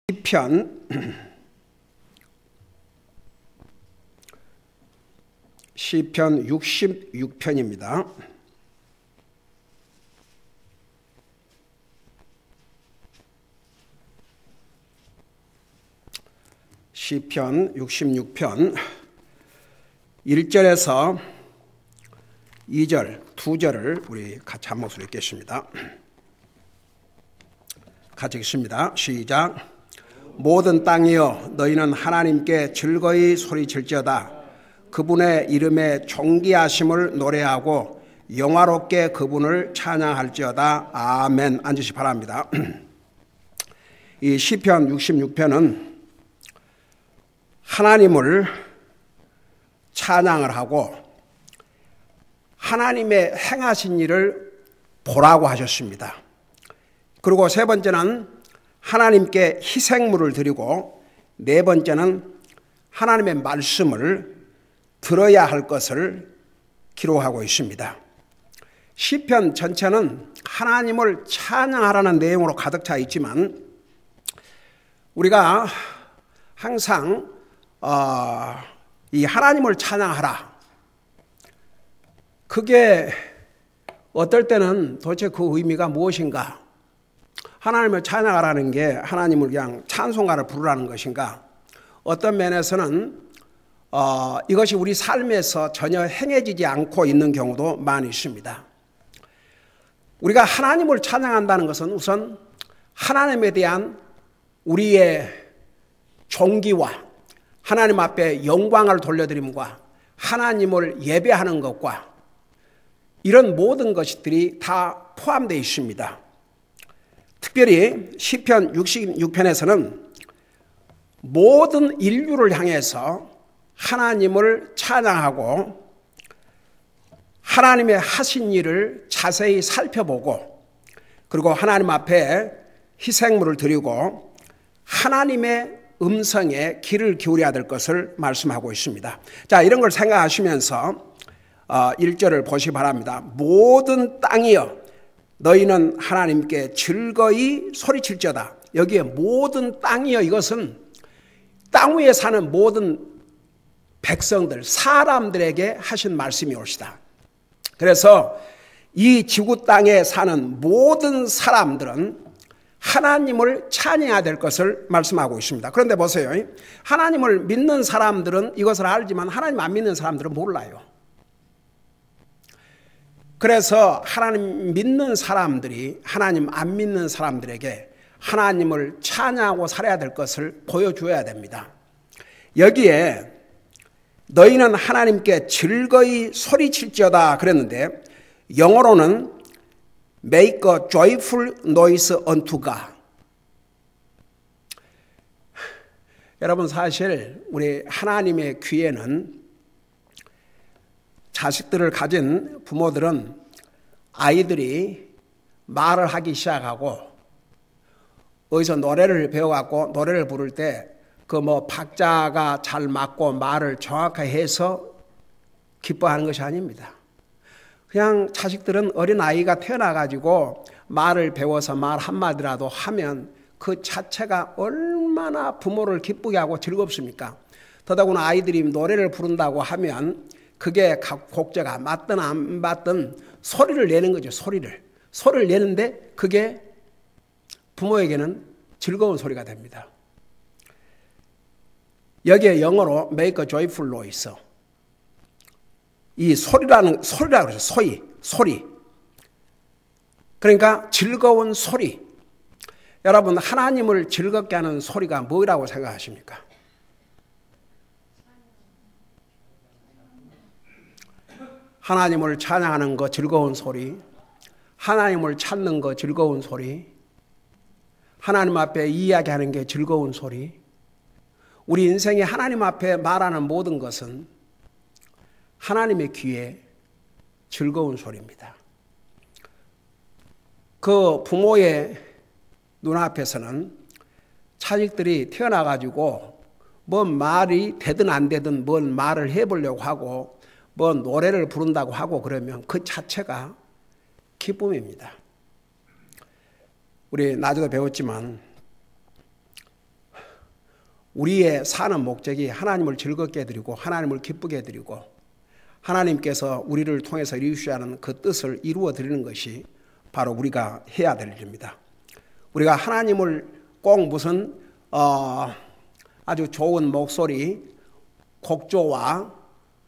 시편 66편입니다. 시편 66편 1절에서 2절, 2절을 우리 같이 한 목소리 읽겠습니다. 같이 읽습니다. 시작. 모든 땅이여 너희는 하나님께 즐거이 소리칠지어다. 그분의 이름에 존귀하심을 노래하고 영화롭게 그분을 찬양할지어다. 아멘. 앉으시 바랍니다. 이 시편 66편은 하나님을 찬양을 하고 하나님의 행하신 일을 보라고 하셨습니다. 그리고 세 번째는 하나님께 희생물을 드리고 네 번째는 하나님의 말씀을 들어야 할 것을 기록하고 있습니다. 시편 전체는 하나님을 찬양하라는 내용으로 가득 차 있지만 우리가 항상 이 하나님을 찬양하라. 그게 어떨 때는 도대체 그 의미가 무엇인가? 하나님을 찬양하라는 게 하나님을 그냥 찬송가를 부르라는 것인가? 어떤 면에서는 이것이 우리 삶에서 전혀 행해지지 않고 있는 경우도 많이 있습니다. 우리가 하나님을 찬양한다는 것은 우선 하나님에 대한 우리의 존귀와 하나님 앞에 영광을 돌려드림과 하나님을 예배하는 것과 이런 모든 것들이 다 포함되어 있습니다. 특별히 시편 66편에서는 모든 인류를 향해서 하나님을 찬양하고 하나님의 하신 일을 자세히 살펴보고 그리고 하나님 앞에 희생물을 드리고 하나님의 음성에 귀를 기울여야 될 것을 말씀하고 있습니다. 자, 이런 걸 생각하시면서 1절을 보시기 바랍니다. 모든 땅이여 너희는 하나님께 즐거이 소리칠지어다. 여기에 모든 땅이여, 이것은 땅 위에 사는 모든 백성들, 사람들에게 하신 말씀이 옳시다. 그래서 이 지구 땅에 사는 모든 사람들은 하나님을 찬양해야 될 것을 말씀하고 있습니다. 그런데 보세요. 하나님을 믿는 사람들은 이것을 알지만 하나님 안 믿는 사람들은 몰라요. 그래서 하나님 믿는 사람들이 하나님 안 믿는 사람들에게 하나님을 찬양하고 살아야 될 것을 보여줘야 됩니다. 여기에 너희는 하나님께 즐거이 소리칠지어다 그랬는데 영어로는 Make a joyful noise unto God. 여러분, 사실 우리 하나님의 귀에는 자식들을 가진 부모들은 아이들이 말을 하기 시작하고 어디서 노래를 배워갖고 노래를 부를 때 그 박자가 잘 맞고 말을 정확하게 해서 기뻐하는 것이 아닙니다. 그냥 자식들은 어린 아이가 태어나가지고 말을 배워서 말 한마디라도 하면 그 자체가 얼마나 부모를 기쁘게 하고 즐겁습니까? 더더구나 아이들이 노래를 부른다고 하면 그게 각 곡자가 맞든 안 맞든 소리를 내는 거죠. 소리를 내는데 그게 부모에게는 즐거운 소리가 됩니다. 여기에 영어로 make a joyful noise. 이 소리라고 그러죠. 소리. 그러니까 즐거운 소리. 여러분, 하나님을 즐겁게 하는 소리가 뭐라고 생각하십니까? 하나님을 찬양하는 거 즐거운 소리, 하나님을 찾는 거 즐거운 소리, 하나님 앞에 이야기하는 게 즐거운 소리. 우리 인생에 하나님 앞에 말하는 모든 것은 하나님의 귀에 즐거운 소리입니다. 그 부모의 눈앞에서는 자식들이 태어나가지고 뭔 말이 되든 안 되든 뭔 말을 해보려고 하고 뭔 노래를 부른다고 하고 그러면 그 자체가 기쁨입니다. 우리 낮에도 배웠지만 우리의 사는 목적이 하나님을 즐겁게 해드리고 하나님을 기쁘게 해드리고 하나님께서 우리를 통해서 이루시자는 그 뜻을 이루어 드리는 것이 바로 우리가 해야 될 일입니다. 우리가 하나님을 꼭 무슨 아주 좋은 목소리, 곡조와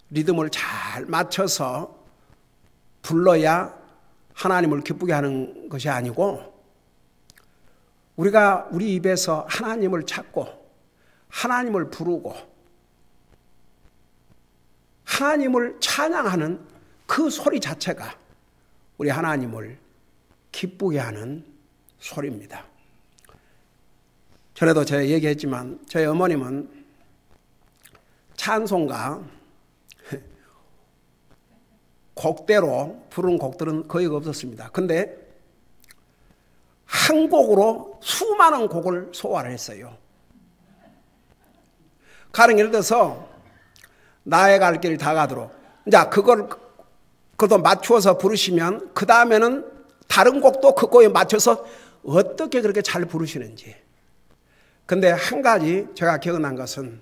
리듬을 잘 맞춰서 불러야 하나님을 기쁘게 하는 것이 아니고 우리가 우리 입에서 하나님을 찾고 하나님을 부르고 하나님을 찬양하는 그 소리 자체가 우리 하나님을 기쁘게 하는 소리입니다. 전에도 제가 얘기했지만 저희 어머님은 찬송가 곡대로 부른 곡들은 거의 없었습니다. 근데 한 곡으로 수많은 곡을 소화를 했어요. 가령 예를 들어서 나의 갈 길 다 가도록 자 그것도 맞추어서 부르시면 그 다음에는 다른 곡도 그 곡에 맞춰서 어떻게 그렇게 잘 부르시는지. 근데 한 가지 제가 기억난 것은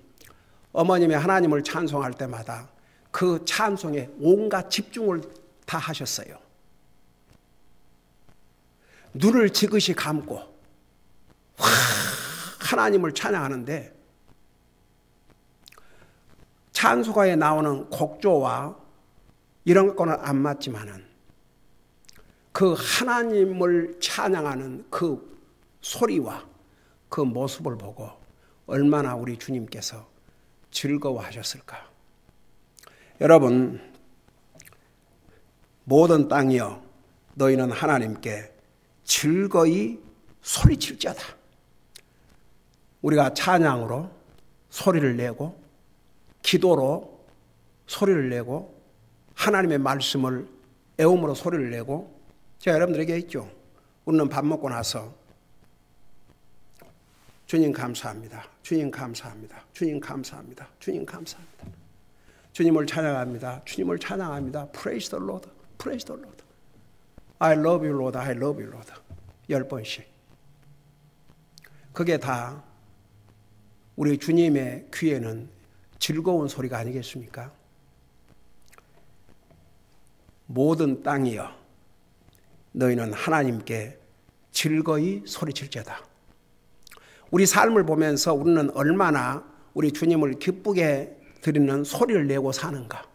어머님이 하나님을 찬송할 때마다 그 찬송에 온갖 집중을 다 하셨어요. 눈을 지그시 감고 하나님을 찬양하는데 찬송가에 나오는 곡조와 이런 거는 안 맞지만은 그 하나님을 찬양하는 그 소리와 그 모습을 보고 얼마나 우리 주님께서 즐거워하셨을까. 여러분, 모든 땅이여 너희는 하나님께 즐거이 소리칠지어다. 우리가 찬양으로 소리를 내고 기도로 소리를 내고 하나님의 말씀을 애움으로 소리를 내고 제가 여러분들에게 했죠. 우리는 밥 먹고 나서 주님 감사합니다. 주님 감사합니다. 주님 감사합니다. 주님 감사합니다. 주님을 찬양합니다. 주님을 찬양합니다. Praise the Lord. Praise the Lord. I love you, Lord. I love you, Lord. 10번씩. 그게 다 우리 주님의 귀에는 즐거운 소리가 아니겠습니까? 모든 땅이여 너희는 하나님께 즐거이 소리칠지어다. 우리 삶을 보면서 우리는 얼마나 우리 주님을 기쁘게 드리는 소리를 내고 사는가?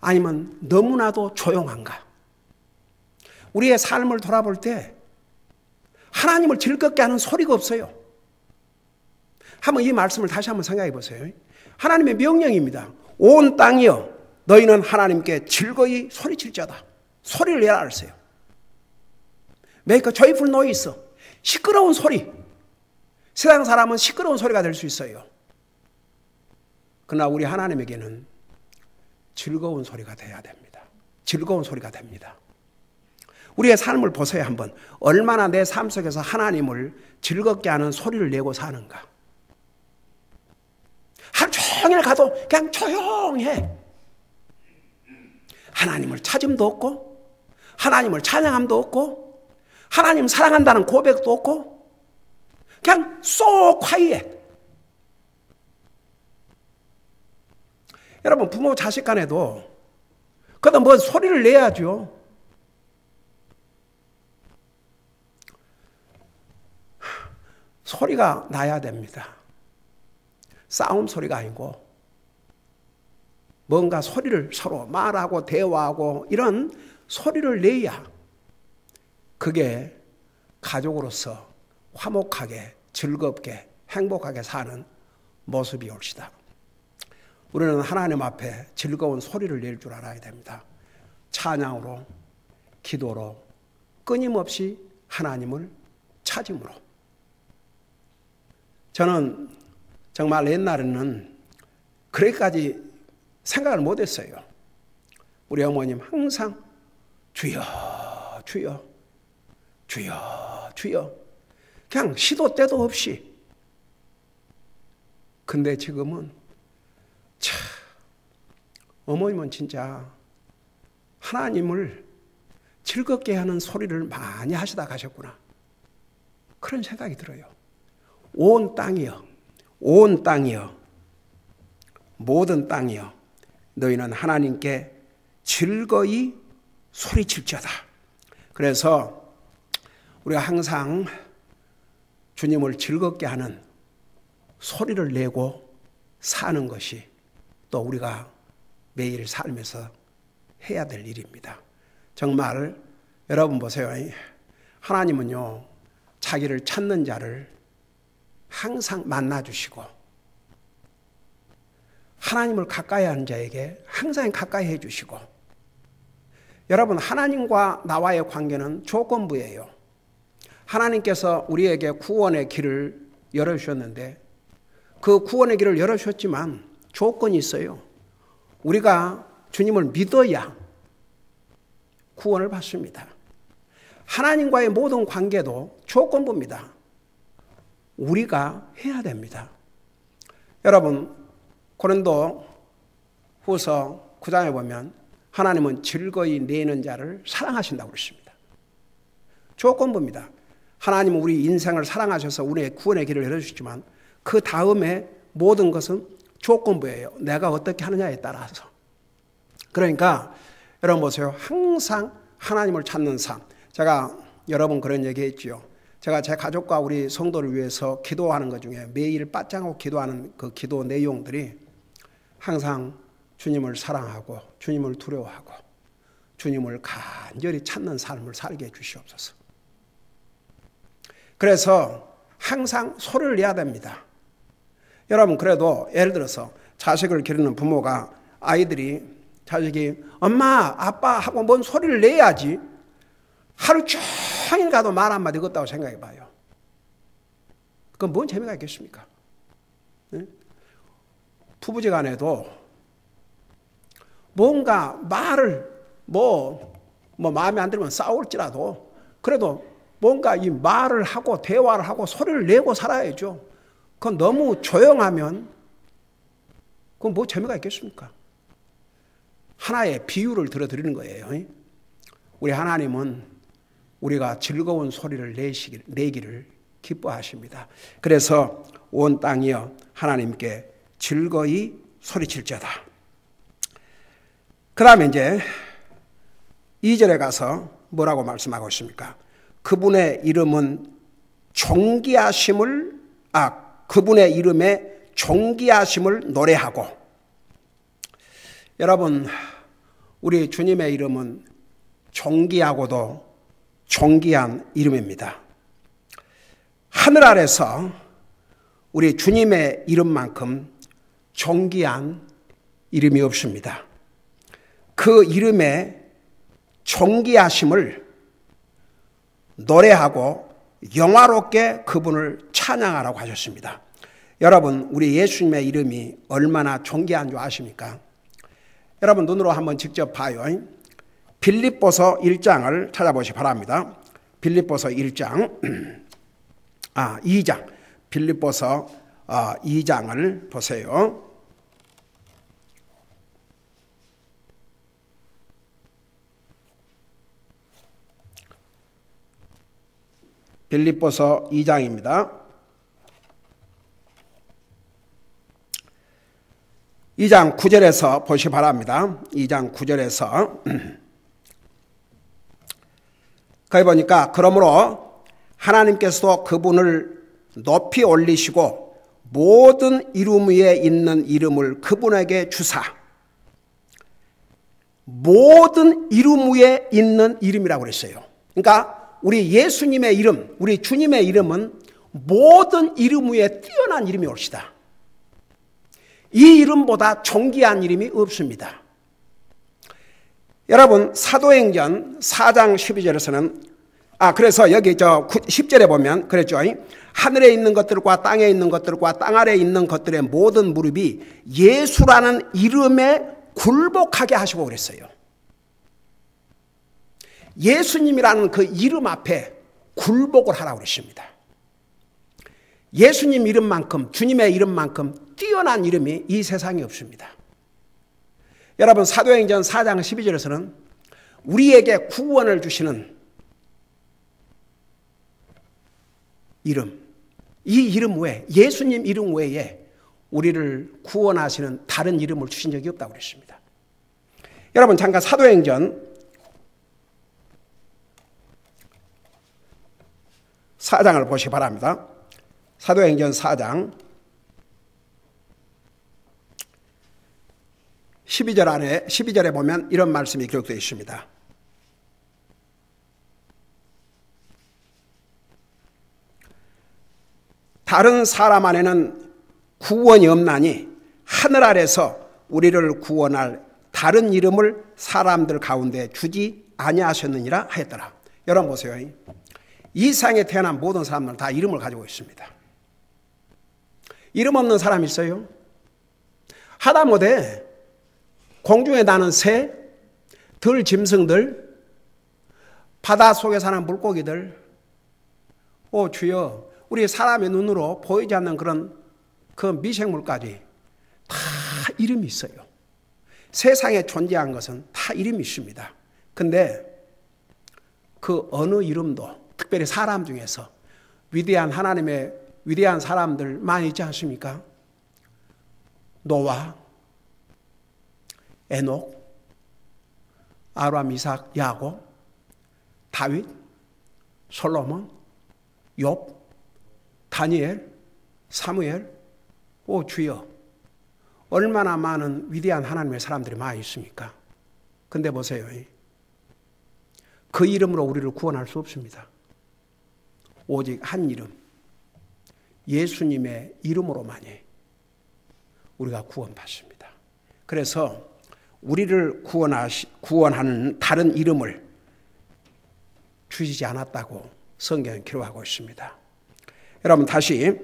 아니면 너무나도 조용한가? 우리의 삶을 돌아볼 때 하나님을 즐겁게 하는 소리가 없어요. 한번 이 말씀을 다시 한번 생각해 보세요. 하나님의 명령입니다. 온 땅이여 너희는 하나님께 즐거이 소리칠지어다. 소리를 내라 그랬어요. Make a joyful noise. 시끄러운 소리. 세상 사람은 시끄러운 소리가 될 수 있어요. 그러나 우리 하나님에게는 즐거운 소리가 돼야 됩니다. 즐거운 소리가 됩니다. 우리의 삶을 보세요 한번. 얼마나 내 삶 속에서 하나님을 즐겁게 하는 소리를 내고 사는가. 하루 종일 가도 그냥 조용해. 하나님을 찾음도 없고 하나님을 찬양함도 없고 하나님 사랑한다는 고백도 없고 그냥 so quiet. 여러분 부모 자식 간에도 그래도 뭐 소리를 내야죠. 소리가 나야 됩니다. 싸움 소리가 아니고 뭔가 소리를 서로 말하고 대화하고 이런 소리를 내야 그게 가족으로서 화목하게 즐겁게 행복하게 사는 모습이 올시다. 우리는 하나님 앞에 즐거운 소리를 낼 줄 알아야 됩니다. 찬양으로 기도로 끊임없이 하나님을 찾음으로. 저는 정말 옛날에는 그렇게까지 생각을 못했어요. 우리 어머님 항상 주여 주여 주여 주여 그냥 시도 때도 없이. 근데 지금은 참 어머님은 진짜 하나님을 즐겁게 하는 소리를 많이 하시다 가셨구나. 그런 생각이 들어요. 온 땅이여 온 땅이여, 모든 땅이여, 너희는 하나님께 즐거이 소리칠지어다. 그래서 우리가 항상 주님을 즐겁게 하는 소리를 내고 사는 것이 또 우리가 매일 살면서 해야 될 일입니다. 정말 여러분 보세요. 하나님은요, 자기를 찾는 자를 항상 만나주시고 하나님을 가까이 하는 자에게 항상 가까이 해주시고, 여러분 하나님과 나와의 관계는 조건부예요. 하나님께서 우리에게 구원의 길을 열어주셨는데 그 구원의 길을 열어주셨지만 조건이 있어요. 우리가 주님을 믿어야 구원을 받습니다. 하나님과의 모든 관계도 조건부입니다. 우리가 해야 됩니다. 여러분 고린도 후서 9장에 보면 하나님은 즐거이 내는 자를 사랑하신다고 그랬습니다. 조건부입니다. 하나님은 우리 인생을 사랑하셔서 우리의 구원의 길을 열어주시지만 그 다음에 모든 것은 조건부예요. 내가 어떻게 하느냐에 따라서. 그러니까 여러분 보세요. 항상 하나님을 찾는 삶. 제가 여러 번 그런 얘기 했지요. 제가 제 가족과 우리 성도를 위해서 기도하는 것 중에 매일 빠짝하고 기도하는 그 기도 내용들이 항상 주님을 사랑하고 주님을 두려워하고 주님을 간절히 찾는 삶을 살게 해 주시옵소서. 그래서 항상 소리를 내야 됩니다. 여러분 그래도 예를 들어서 자식을 기르는 부모가 자식이 엄마 아빠 하고 뭔 소리를 내야지 하루 종일 가도 말 한마디 없다고 생각해 봐요. 그건 뭔 재미가 있겠습니까? 네? 부부지간에도 뭔가 말을 마음에 안 들면 싸울지라도 그래도 뭔가 이 말을 하고 대화를 하고 소리를 내고 살아야죠. 그건 너무 조용하면 그건 뭐 재미가 있겠습니까? 하나의 비유를 들어드리는 거예요. 우리 하나님은 우리가 즐거운 소리를 내기를 기뻐하십니다. 그래서 온 땅이여 하나님께 즐거이 소리칠지어다. 그 다음에 이제 2절에 가서 뭐라고 말씀하고 있습니까? 그분의 이름은 그분의 이름에 존귀하심을 노래하고. 여러분 우리 주님의 이름은 존귀하고도 존귀한 이름입니다. 하늘 아래서 우리 주님의 이름만큼 존귀한 이름이 없습니다. 그 이름의 존귀하심을 노래하고 영화롭게 그분을 찬양하라고 하셨습니다. 여러분 우리 예수님의 이름이 얼마나 존귀한 줄 아십니까? 여러분 눈으로 한번 직접 봐요. 빌립보서 1장을 찾아보시기 바랍니다. 빌립보서 2장 빌립보서 2장을 보세요. 빌립보서 2장입니다. 2장 9절에서 보시기 바랍니다. 2장 9절에서 거기 보니까 그러므로 하나님께서도 그분을 높이 올리시고 모든 이름 위에 있는 이름을 그분에게 주사. 모든 이름 위에 있는 이름이라고 그랬어요. 그러니까 우리 예수님의 이름, 우리 주님의 이름은 모든 이름 위에 뛰어난 이름이 옳시다. 이 이름보다 존귀한 이름이 없습니다. 여러분 사도행전 4장 12절에서는 그래서 여기 10절에 보면 그랬죠. 하늘에 있는 것들과 땅에 있는 것들과 땅 아래에 있는 것들의 모든 무릎이 예수라는 이름에 굴복하게 하시고 그랬어요. 예수님이라는 그 이름 앞에 굴복을 하라고 그랬습니다. 예수님 이름만큼, 주님의 이름만큼 뛰어난 이름이 이 세상에 없습니다. 여러분 사도행전 4장 12절에서는 우리에게 구원을 주시는 이름, 이 이름 외에, 예수님 이름 외에 우리를 구원하시는 다른 이름을 주신 적이 없다고 그랬습니다. 여러분 잠깐 사도행전 4장을 보시기 바랍니다. 사도행전 4장 12절에 보면 이런 말씀이 기록되어 있습니다. 다른 사람 안에는 구원이 없나니 하늘 아래서 우리를 구원할 다른 이름을 사람들 가운데 주지 아니하셨느니라 하였더라. 여러분 보세요. 이 세상에 태어난 모든 사람들은 다 이름을 가지고 있습니다. 이름 없는 사람 있어요? 하다못해 공중에 나는 새, 들 짐승들, 바다 속에 사는 물고기들, 주여, 우리 사람의 눈으로 보이지 않는 그런 그 미생물까지 다 이름이 있어요. 세상에 존재한 것은 다 이름이 있습니다. 근데 그 어느 이름도 특별히 사람 중에서 위대한 하나님의 위대한 사람들 많이 있지 않습니까? 노아, 에녹, 아브라함, 이삭, 야곱, 다윗, 솔로몬, 욥, 다니엘, 사무엘, 주여, 얼마나 많은 위대한 하나님의 사람들이 많이 있습니까? 근데 보세요. 그 이름으로 우리를 구원할 수 없습니다. 오직 한 이름, 예수님의 이름으로만이 우리가 구원받습니다. 그래서 우리를 구원하는 다른 이름을 주시지 않았다고 성경은 기록하고 있습니다. 여러분 다시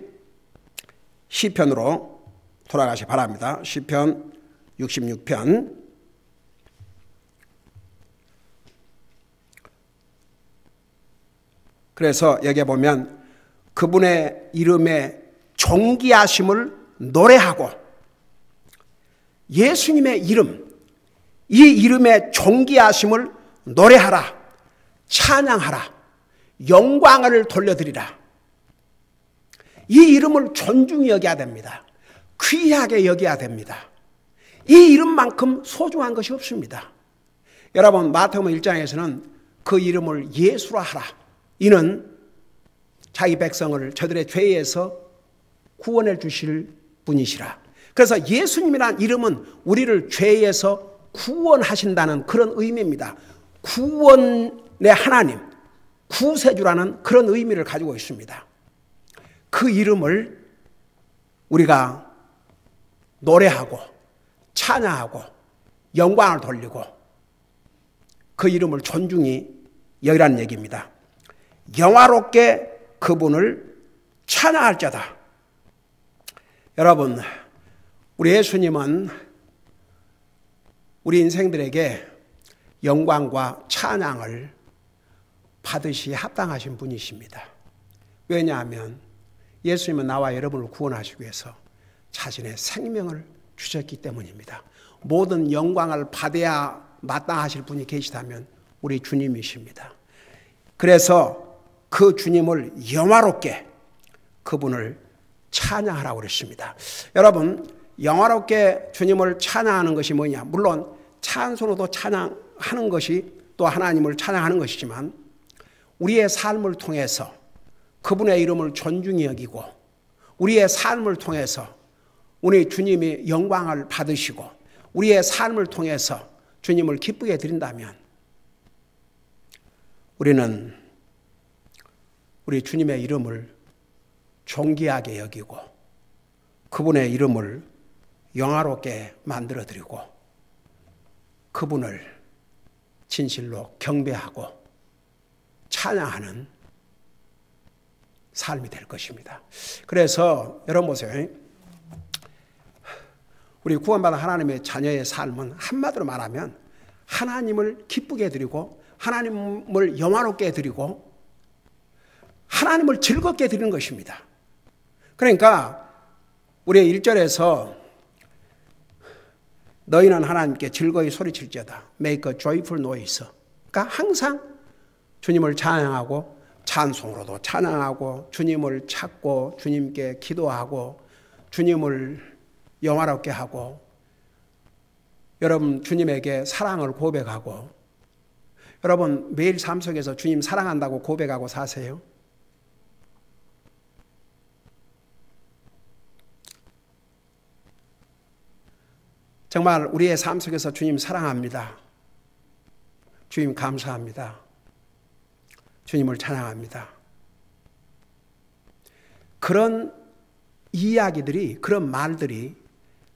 시편으로 돌아가시 바랍니다. 시편 66편 그래서 여기에 보면 그분의 이름의 존귀하심을 노래하고 예수님의 이름, 이 이름의 존귀하심을 노래하라, 찬양하라, 영광을 돌려드리라. 이 이름을 존중히 여겨야 됩니다. 귀하게 여겨야 됩니다. 이 이름만큼 소중한 것이 없습니다. 여러분 마태복음 1장에서는 그 이름을 예수라 하라. 이는 자기 백성을 저들의 죄에서 구원해 주실 분이시라. 그래서 예수님이라는 이름은 우리를 죄에서 구원하신다는 그런 의미입니다. 구원의 하나님, 구세주라는 그런 의미를 가지고 있습니다. 그 이름을 우리가 노래하고 찬양하고 영광을 돌리고 그 이름을 존중히 여기라는 얘기입니다. 영화롭게 그분을 찬양할 자다. 여러분, 우리 예수님은 우리 인생들에게 영광과 찬양을 받으시기에 합당하신 분이십니다. 왜냐하면 예수님은 나와 여러분을 구원하시기 위해서 자신의 생명을 주셨기 때문입니다. 모든 영광을 받아야 마땅하실 분이 계시다면 우리 주님이십니다. 그래서 그 주님을 영화롭게 그분을 찬양하라고 그랬습니다. 여러분, 영화롭게 주님을 찬양하는 것이 뭐냐? 물론 찬송으로도 찬양하는 것이 또 하나님을 찬양하는 것이지만 우리의 삶을 통해서 그분의 이름을 존중히 여기고 우리의 삶을 통해서 우리 주님이 영광을 받으시고 우리의 삶을 통해서 주님을 기쁘게 드린다면 우리는 우리 주님의 이름을 존귀하게 여기고 그분의 이름을 영화롭게 만들어드리고 그분을 진실로 경배하고 찬양하는 삶이 될 것입니다. 그래서 여러분 보세요. 우리 구원받은 하나님의 자녀의 삶은 한마디로 말하면 하나님을 기쁘게 드리고 하나님을 영화롭게 드리고 하나님을 즐겁게 드리는 것입니다. 그러니까 우리의 1절에서 너희는 하나님께 즐거이 소리칠지어다. Make a joyful noise. 그러니까 항상 주님을 찬양하고 찬송으로도 찬양하고 주님을 찾고 주님께 기도하고 주님을 영화롭게 하고 여러분 주님에게 사랑을 고백하고 여러분 매일 삶 속에서 주님 사랑한다고 고백하고 사세요? 정말 우리의 삶 속에서 주님 사랑합니다. 주님 감사합니다. 주님을 찬양합니다. 그런 이야기들이, 그런 말들이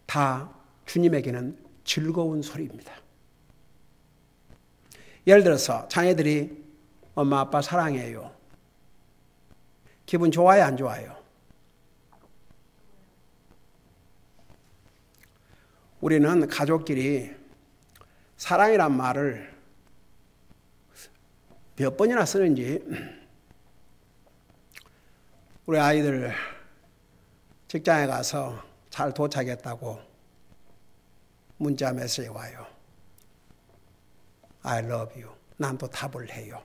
다 주님에게는 즐거운 소리입니다. 예를 들어서 자녀들이 엄마 아빠 사랑해요. 기분 좋아요, 안 좋아요? 우리는 가족끼리 사랑이란 말을 몇 번이나 쓰는지 우리 아이들 직장에 가서 잘 도착했다고 문자 메시지 와요. I love you. 난 또 답을 해요.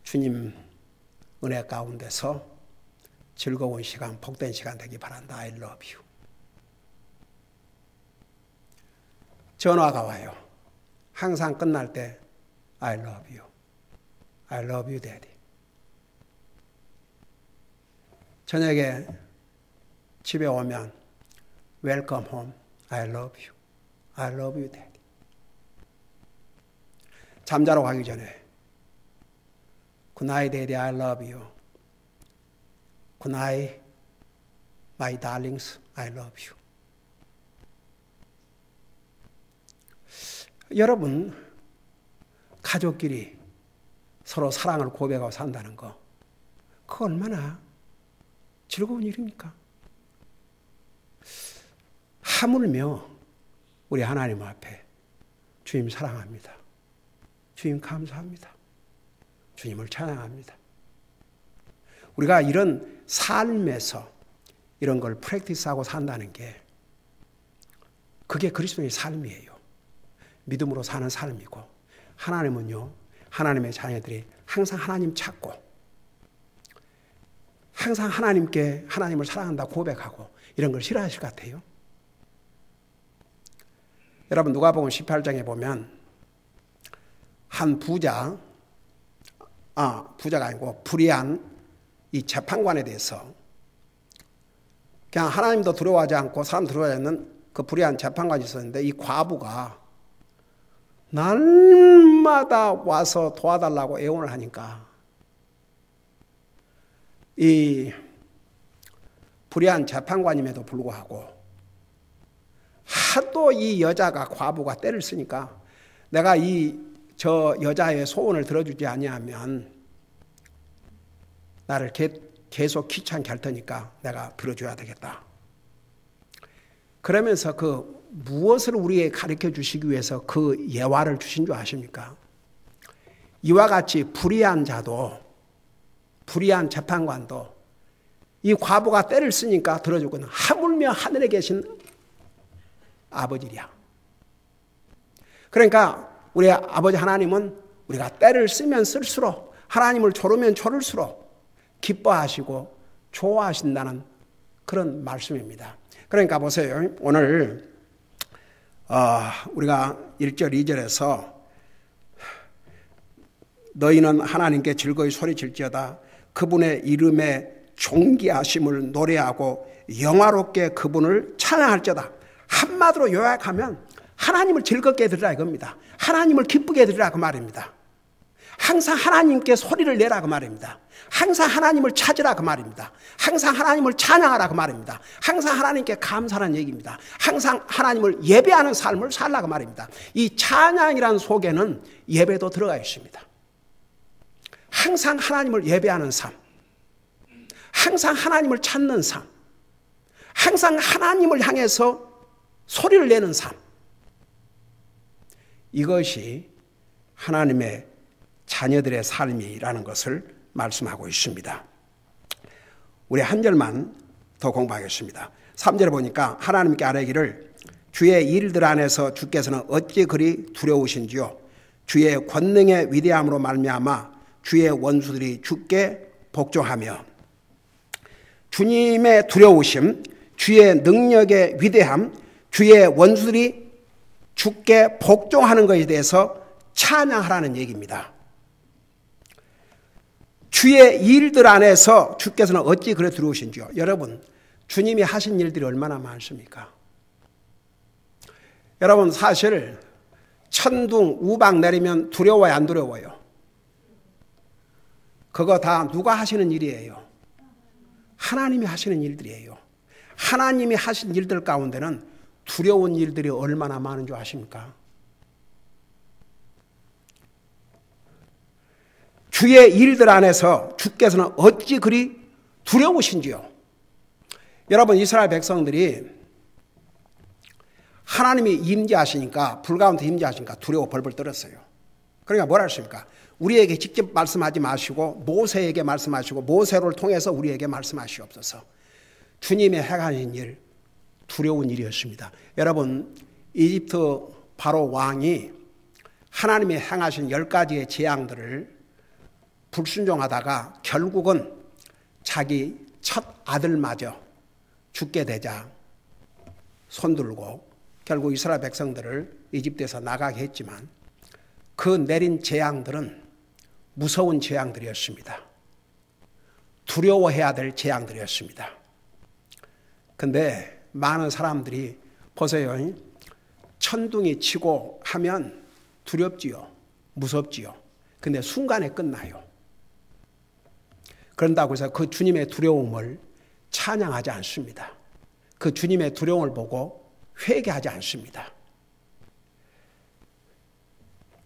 주님 은혜 가운데서 즐거운 시간, 복된 시간 되기 바란다. I love you. 전화가 와요. 항상 끝날 때 I love you. I love you, Daddy. 저녁에 집에 오면 Welcome home. I love you. I love you, Daddy. 잠자러 가기 전에 Good night, Daddy. I love you. Good night, my darlings. I love you. 여러분, 가족끼리 서로 사랑을 고백하고 산다는 거, 그거 얼마나 즐거운 일입니까? 하물며 우리 하나님 앞에 주님 사랑합니다. 주님 감사합니다. 주님을 찬양합니다. 우리가 이런 삶에서 이런 걸 프랙티스하고 산다는 게 그게 그리스도의 삶이에요. 믿음으로 사는 삶이고 하나님은요, 하나님의 자녀들이 항상 하나님 찾고 항상 하나님께 하나님을 사랑한다 고백하고 이런 걸 싫어하실 것 같아요. 여러분 누가복음 18장에 보면 한 부자가 아니고 불의한 이 재판관에 대해서 그냥 하나님도 두려워하지 않고 사람 두려워하지 않는 그 불의한 재판관이 있었는데 이 과부가 날마다 와서 도와달라고 애원을 하니까 이 불의한 재판관임에도 불구하고 하도 이 여자가 과부가 때를 쓰니까 내가 저 여자의 소원을 들어주지 아니하면 나를 계속 귀찮게 할 테니까 내가 들어줘야 되겠다. 그러면서 무엇을 우리에게 가르쳐 주시기 위해서 그 예화를 주신 줄 아십니까? 이와 같이 불의한 자도, 불의한 재판관도 이 과부가 때를 쓰니까 들어주거든. 하물며 하늘에 계신 아버지랴. 그러니까 우리 아버지 하나님은 우리가 때를 쓰면 쓸수록 하나님을 조르면 조를수록 기뻐하시고 좋아하신다는 그런 말씀입니다. 그러니까 보세요. 오늘 우리가 1절 2절에서 너희는 하나님께 즐거이 소리칠지어다 그분의 이름에 존귀하심을 노래하고 영화롭게 그분을 찬양할지어다. 한마디로 요약하면 하나님을 즐겁게 들으라 이겁니다. 하나님을 기쁘게 들으라 그 말입니다. 항상 하나님께 소리를 내라 그 말입니다. 항상 하나님을 찾으라 그 말입니다. 항상 하나님을 찬양하라 그 말입니다. 항상 하나님께 감사하는 얘기입니다. 항상 하나님을 예배하는 삶을 살라 그 말입니다. 이 찬양이란 속에는 예배도 들어가 있습니다. 항상 하나님을 예배하는 삶, 항상 하나님을 찾는 삶, 항상 하나님을 향해서 소리를 내는 삶, 이것이 하나님의 자녀들의 삶이라는 것을 말씀하고 있습니다. 우리 한 절만 더 공부하겠습니다. 3절에 보니까 하나님께 아뢰기를 주의 일들 안에서 주께서는 어찌 그리 두려우신지요. 주의 권능의 위대함으로 말미암아 주의 원수들이 주께 복종하며 주님의 두려우심, 주의 능력의 위대함, 주의 원수들이 주께 복종하는 것에 대해서 찬양하라는 얘기입니다. 주의 일들 안에서 주께서는 어찌 그래 두려우신지요. 여러분, 주님이 하신 일들이 얼마나 많습니까? 여러분, 사실 천둥 우박 내리면 두려워요, 안 두려워요? 그거 다 누가 하시는 일이에요? 하나님이 하시는 일들이에요. 하나님이 하신 일들 가운데는 두려운 일들이 얼마나 많은 줄 아십니까? 주의 일들 안에서 주께서는 어찌 그리 두려우신지요. 여러분, 이스라엘 백성들이 하나님이 임재하시니까, 불 가운데 임재하시니까 두려워 벌벌 떨었어요. 그러니까 뭐라 했습니까? 우리에게 직접 말씀하지 마시고 모세에게 말씀하시고 모세를 통해서 우리에게 말씀하시옵소서. 주님의 행하신 일, 두려운 일이었습니다. 여러분, 이집트 바로 왕이 하나님이 행하신 10가지의 재앙들을 불순종하다가 결국은 자기 첫 아들마저 죽게 되자 손들고 결국 이스라엘 백성들을 이집트에서 나가게 했지만 그 내린 재앙들은 무서운 재앙들이었습니다. 두려워해야 될 재앙들이었습니다. 근데 많은 사람들이 보세요. 천둥이 치고 하면 두렵지요. 무섭지요. 근데 순간에 끝나요. 그런다고 해서 그 주님의 두려움을 찬양하지 않습니다. 그 주님의 두려움을 보고 회개하지 않습니다.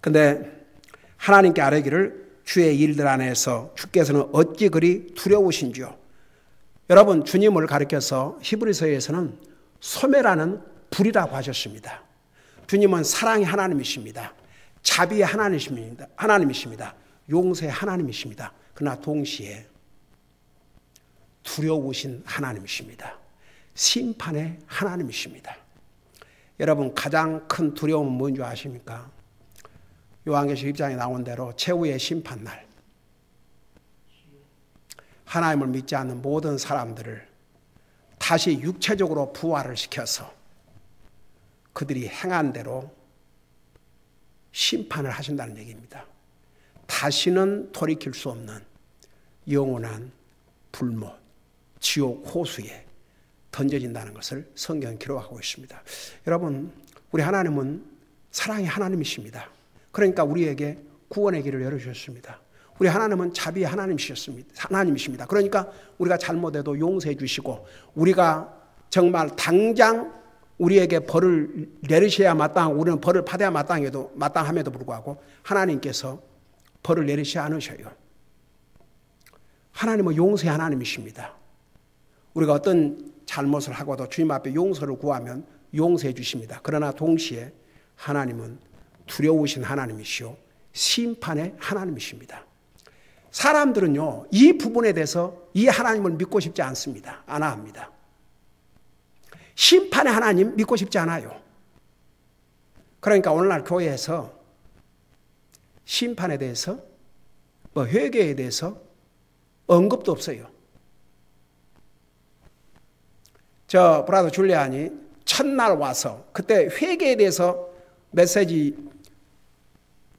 근데 하나님께 아뢰기를 주의 일들 안에서 주께서는 어찌 그리 두려우신지요. 여러분, 주님을 가리켜서 히브리서에서는 소매라는 불이라고 하셨습니다. 주님은 사랑의 하나님이십니다. 자비의 하나님이십니다. 용서의 하나님이십니다. 그러나 동시에 두려우신 하나님이십니다. 심판의 하나님이십니다. 여러분, 가장 큰 두려움은 뭔지 아십니까? 요한계시록 1장에 나온 대로 최후의 심판날, 하나님을 믿지 않는 모든 사람들을 다시 육체적으로 부활을 시켜서 그들이 행한 대로 심판을 하신다는 얘기입니다. 다시는 돌이킬 수 없는 영원한 불못, 지옥 호수에 던져진다는 것을 성경은 기록하고 있습니다. 여러분, 우리 하나님은 사랑의 하나님이십니다. 그러니까 우리에게 구원의 길을 열어주셨습니다. 우리 하나님은 자비의 하나님이십니다. 그러니까 우리가 잘못해도 용서해 주시고 우리가 정말 당장 우리에게 벌을 내리셔야 마땅하고 우리는 벌을 받아야 마땅함에도 불구하고 하나님께서 벌을 내리시지 않으셔요. 하나님은 용서의 하나님이십니다. 우리가 어떤 잘못을 하고도 주님 앞에 용서를 구하면 용서해 주십니다. 그러나 동시에 하나님은 두려우신 하나님이시오 심판의 하나님이십니다. 사람들은요, 이 부분에 대해서 이 하나님을 믿고 싶지 않습니다. 안 합니다. 심판의 하나님 믿고 싶지 않아요. 그러니까 오늘날 교회에서 심판에 대해서 회개에 대해서 언급도 없어요. 저 브라더 줄리안이 첫날 와서 그때 회개에 대해서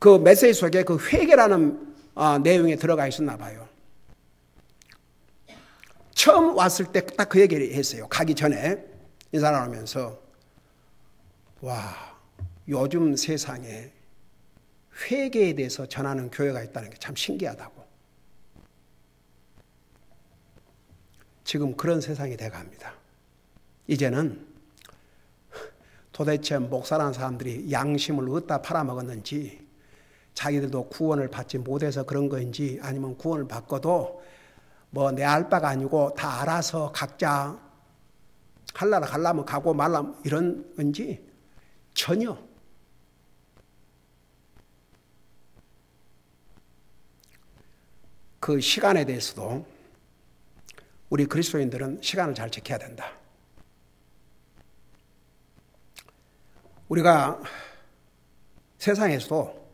그 메시지 속에 그 회개라는 내용에 들어가 있었나 봐요. 처음 왔을 때 딱 그 얘기를 했어요. 가기 전에 인사 나누면서 와, 요즘 세상에 회개에 대해서 전하는 교회가 있다는 게 참 신기하다고. 지금 그런 세상이 돼갑니다. 이제는 도대체 목사라는 사람들이 양심을 어디다 팔아먹었는지, 자기들도 구원을 받지 못해서 그런 거인지, 아니면 구원을 받고도 뭐 내 알 바가 아니고 다 알아서 각자 할라라 갈라면 가고 말라면 이런 건지 전혀. 그 시간에 대해서도 우리 그리스도인들은 시간을 잘 지켜야 된다. 우리가 세상에서도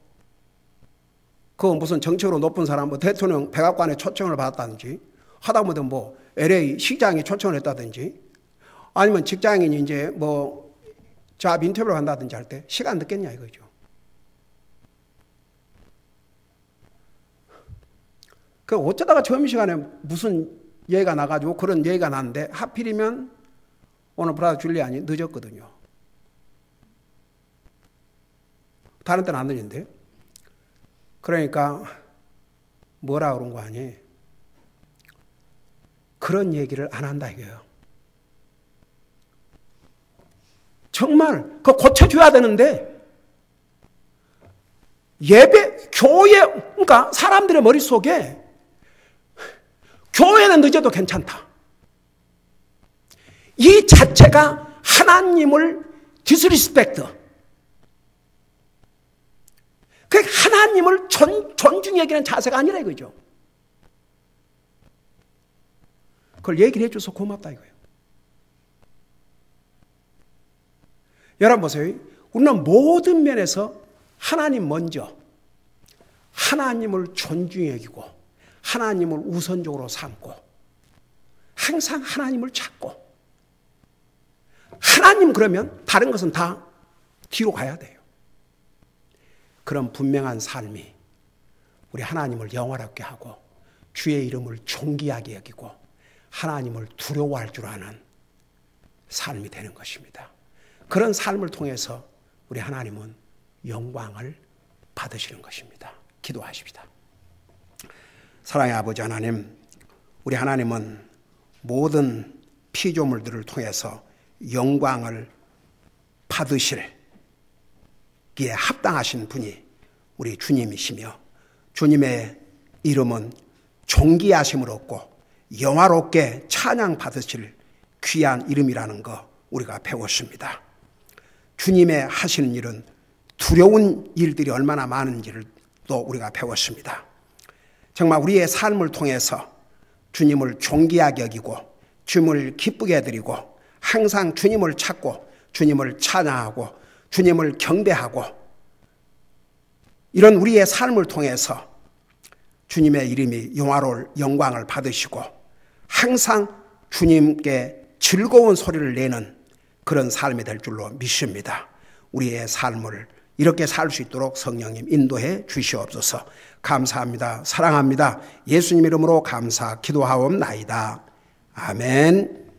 그 무슨 정치적으로 높은 사람, 뭐 대통령 백악관에 초청을 받았다든지, 하다못해 뭐 LA 시장이 초청을 했다든지, 아니면 직장인이 이제 뭐 잡 인터뷰를 한다든지 할 때 시간 늦겠냐 이거죠. 그 어쩌다가 점심시간에 무슨 얘기가 나가지고 그런 얘기가 났는데 하필이면 오늘 브라더 줄리안이 늦었거든요. 다른 때는 안 늦는데. 그러니까 뭐라 그런 거 아니에요? 그런 얘기를 안 한다 이거예요. 정말 그거 고쳐줘야 되는데 예배, 교회, 그러니까 사람들의 머릿속에 교회는 늦어도 괜찮다. 이 자체가 하나님을 디스리스펙트, 그 하나님을 존중히 여기는 자세가 아니라 이거죠. 그걸 얘기를 해줘서 고맙다 이거예요. 여러분 보세요. 우리는 모든 면에서 하나님 먼저 하나님을 존중히 여기고 하나님을 우선적으로 삼고 항상 하나님을 찾고 하나님 그러면 다른 것은 다 뒤로 가야 돼요. 그런 분명한 삶이 우리 하나님을 영화롭게 하고 주의 이름을 존귀하게 여기고 하나님을 두려워할 줄 아는 삶이 되는 것입니다. 그런 삶을 통해서 우리 하나님은 영광을 받으시는 것입니다. 기도하십시다. 사랑의 아버지 하나님, 우리 하나님은 모든 피조물들을 통해서 영광을 받으실 기에 합당하신 분이 우리 주님이시며 주님의 이름은 존귀하심을 얻고 영화롭게 찬양 받으실 귀한 이름이라는 거 우리가 배웠습니다. 주님의 하시는 일은 두려운 일들이 얼마나 많은지를 또 우리가 배웠습니다. 정말 우리의 삶을 통해서 주님을 존귀하게 여기고 주님을 기쁘게 해드리고 항상 주님을 찾고 주님을 찬양하고 주님을 경배하고 이런 우리의 삶을 통해서 주님의 이름이 영화로울 영광을 받으시고 항상 주님께 즐거운 소리를 내는 그런 삶이 될 줄로 믿습니다. 우리의 삶을 이렇게 살 수 있도록 성령님 인도해 주시옵소서. 감사합니다. 사랑합니다. 예수님 이름으로 감사 기도하옵나이다. 아멘.